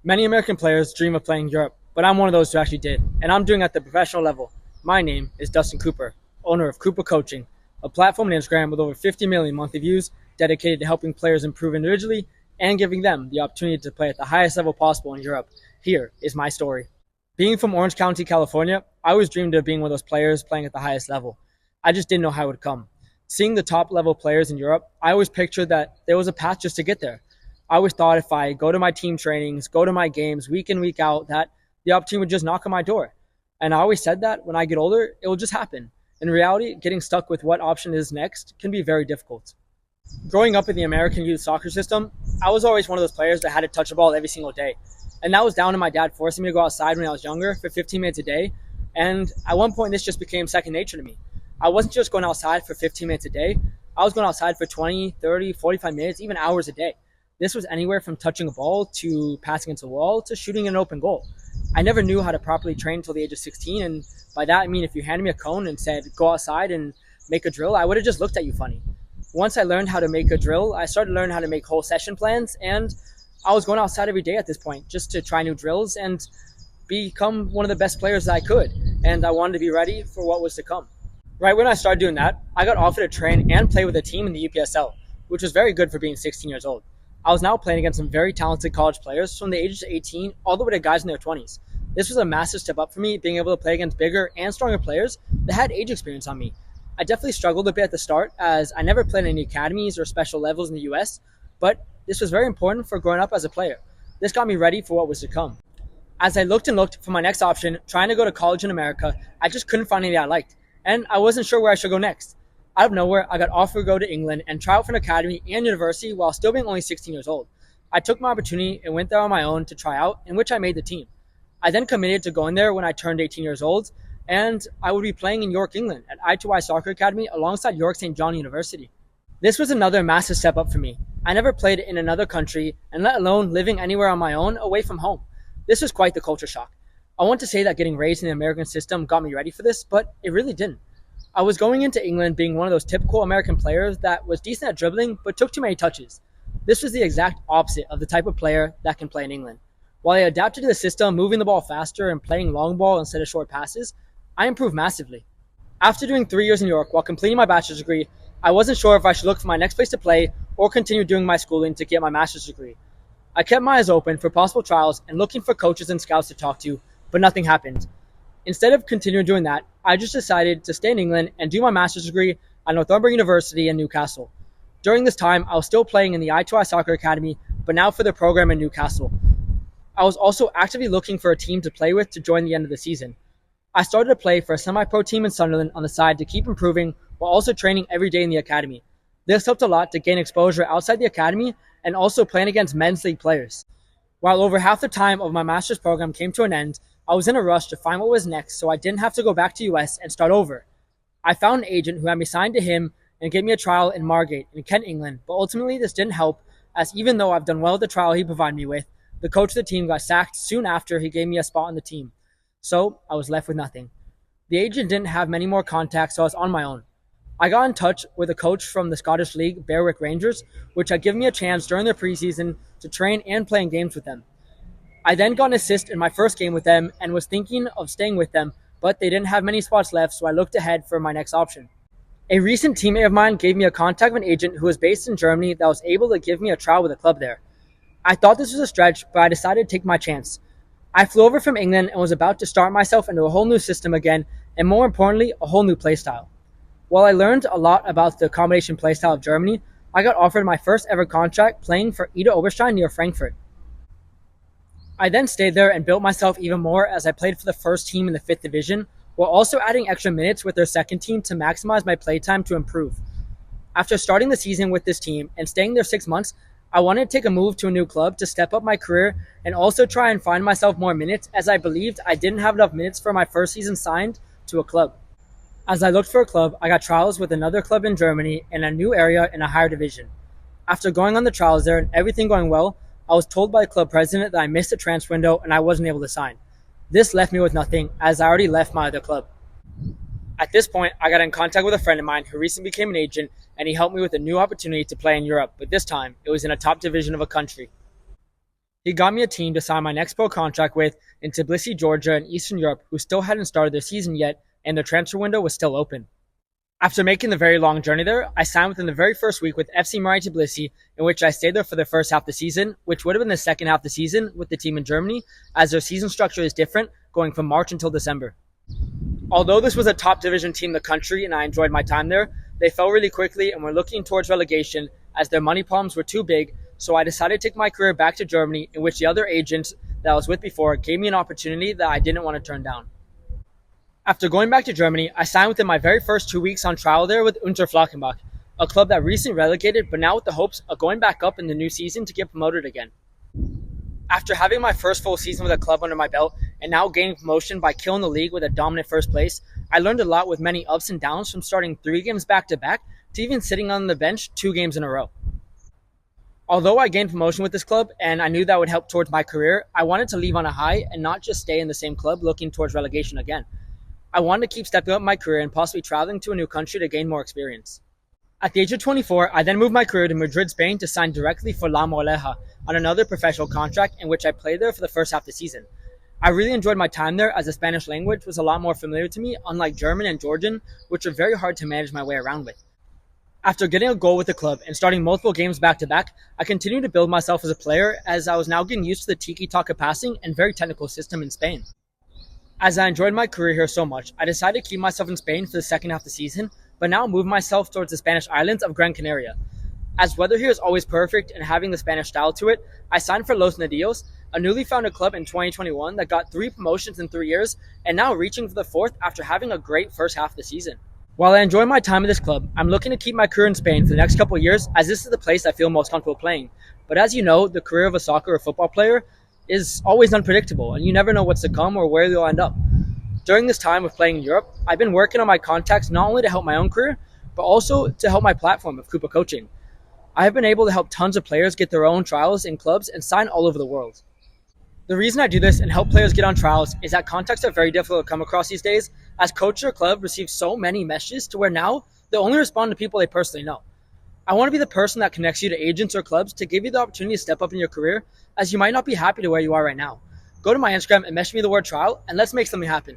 Many American players dream of playing in Europe, but I'm one of those who actually did, and I'm doing it at the professional level. My name is Dustin Cooper, owner of Cooper Coaching, a platform on Instagram with over 50 million monthly views dedicated to helping players improve individually and giving them the opportunity to play at the highest level possible in Europe. Here is my story. Being from Orange County, California, I always dreamed of being one of those players playing at the highest level. I just didn't know how it would come. Seeing the top level players in Europe, I always pictured that there was a path just to get there. I always thought if I go to my team trainings, go to my games week in, week out, that the opportunity would just knock on my door. And I always said that when I get older, it will just happen. In reality, getting stuck with what option is next can be very difficult. Growing up in the American youth soccer system, I was always one of those players that had to touch a ball every single day. And that was down to my dad forcing me to go outside when I was younger for 15 minutes a day. And at one point, this just became second nature to me. I wasn't just going outside for 15 minutes a day. I was going outside for 20, 30, 45 minutes, even hours a day. This was anywhere from touching a ball to passing into a wall to shooting an open goal. I never knew how to properly train until the age of 16. And by that, I mean, if you handed me a cone and said, go outside and make a drill, I would have just looked at you funny. Once I learned how to make a drill, I started to learn how to make whole session plans. And I was going outside every day at this point just to try new drills and become one of the best players that I could. And I wanted to be ready for what was to come. Right when I started doing that, I got offered to train and play with a team in the UPSL, which was very good for being 16 years old. I was now playing against some very talented college players from the ages of 18 all the way to guys in their 20s. This was a massive step up for me, being able to play against bigger and stronger players that had age experience on me. I definitely struggled a bit at the start as I never played in any academies or special levels in the US, but this was very important for growing up as a player. This got me ready for what was to come. As I looked and looked for my next option, trying to go to college in America, I just couldn't find anything I liked, and I wasn't sure where I should go next. Out of nowhere, I got offered to go to England and try out for an academy and university while still being only 16 years old. I took my opportunity and went there on my own to try out, in which I made the team. I then committed to going there when I turned 18 years old, and I would be playing in York, England at I2I Soccer Academy alongside York St. John University. This was another massive step up for me. I never played in another country, and let alone living anywhere on my own away from home. This was quite the culture shock. I want to say that getting raised in the American system got me ready for this, but it really didn't. I was going into England being one of those typical American players that was decent at dribbling but took too many touches. This was the exact opposite of the type of player that can play in England. While I adapted to the system, moving the ball faster and playing long ball instead of short passes, I improved massively. After doing 3 years in New York while completing my bachelor's degree, I wasn't sure if I should look for my next place to play or continue doing my schooling to get my master's degree. I kept my eyes open for possible trials and looking for coaches and scouts to talk to, but nothing happened. Instead of continuing doing that, I just decided to stay in England and do my master's degree at Northumberland University in Newcastle. During this time, I was still playing in the I2I Soccer Academy, but now for the program in Newcastle. I was also actively looking for a team to play with to join the end of the season. I started to play for a semi-pro team in Sunderland on the side to keep improving while also training every day in the academy. This helped a lot to gain exposure outside the academy and also playing against men's league players. While over half the time of my master's program came to an end, I was in a rush to find what was next so I didn't have to go back to US and start over. I found an agent who had me signed to him and gave me a trial in Margate in Kent, England, but ultimately this didn't help as even though I've done well at the trial he provided me with, the coach of the team got sacked soon after he gave me a spot on the team. So I was left with nothing. The agent didn't have many more contacts, so I was on my own. I got in touch with a coach from the Scottish League, Berwick Rangers, which had given me a chance during their preseason to train and play in games with them. I then got an assist in my first game with them and was thinking of staying with them, but they didn't have many spots left, so I looked ahead for my next option. A recent teammate of mine gave me a contact of an agent who was based in Germany that was able to give me a trial with a club there. I thought this was a stretch, but I decided to take my chance. I flew over from England and was about to start myself into a whole new system again, and more importantly, a whole new playstyle. While I learned a lot about the combination playstyle of Germany, I got offered my first ever contract playing for Ida Oberstein near Frankfurt. I then stayed there and built myself even more as I played for the first team in the 5th division, while also adding extra minutes with their second team to maximize my playtime to improve. After starting the season with this team and staying there 6 months, I wanted to take a move to a new club to step up my career and also try and find myself more minutes as I believed I didn't have enough minutes for my first season signed to a club. As I looked for a club, I got trials with another club in Germany in a new area in a higher division. After going on the trials there and everything going well, I was told by the club president that I missed the transfer window and I wasn't able to sign. This left me with nothing as I already left my other club. At this point, I got in contact with a friend of mine who recently became an agent and he helped me with a new opportunity to play in Europe, but this time it was in a top division of a country. He got me a team to sign my next pro contract with in Tbilisi, Georgia, in Eastern Europe, who still hadn't started their season yet, and their transfer window was still open. After making the very long journey there, I signed within the very first week with FC Marine Tbilisi, in which I stayed there for the first half of the season, which would have been the second half of the season with the team in Germany, as their season structure is different, going from March until December. Although this was a top division team in the country and I enjoyed my time there, they fell really quickly and were looking towards relegation as their money problems were too big, so I decided to take my career back to Germany, in which the other agents that I was with before gave me an opportunity that I didn't want to turn down. After going back to Germany, I signed within my very first 2 weeks on trial there with Unterflachenbach, a club that recently relegated but now with the hopes of going back up in the new season to get promoted again. After having my first full season with a club under my belt and now gaining promotion by killing the league with a dominant first place, I learned a lot with many ups and downs, from starting 3 games back to back to even sitting on the bench 2 games in a row. Although I gained promotion with this club and I knew that would help towards my career, I wanted to leave on a high and not just stay in the same club looking towards relegation again. I wanted to keep stepping up my career and possibly traveling to a new country to gain more experience. At the age of 24, I then moved my career to Madrid, Spain to sign directly for La Moleja on another professional contract, in which I played there for the first half of the season. I really enjoyed my time there, as the Spanish language was a lot more familiar to me, unlike German and Georgian, which are very hard to manage my way around with. After getting a goal with the club and starting multiple games back to back, I continued to build myself as a player, as I was now getting used to the tiki-taka passing and very technical system in Spain. As I enjoyed my career here so much, I decided to keep myself in Spain for the second half of the season, but now move myself towards the Spanish islands of Gran Canaria. As weather here is always perfect and having the Spanish style to it, I signed for Los Nadios, a newly founded club in 2021 that got 3 promotions in 3 years and now reaching for the 4th after having a great first half of the season. While I enjoy my time at this club, I'm looking to keep my career in Spain for the next couple of years, as this is the place I feel most comfortable playing. But as you know, the career of a soccer or football player is always unpredictable, and you never know what's to come or where you'll end up. During this time of playing in Europe, I've been working on my contacts not only to help my own career, but also to help my platform of Coupa Coaching. I have been able to help tons of players get their own trials in clubs and sign all over the world. The reason I do this and help players get on trials is that contacts are very difficult to come across these days, as coach or club receive so many messages to where now they only respond to people they personally know. I want to be the person that connects you to agents or clubs to give you the opportunity to step up in your career, as you might not be happy to where you are right now. Go to my Instagram and message me the word trial, and let's make something happen.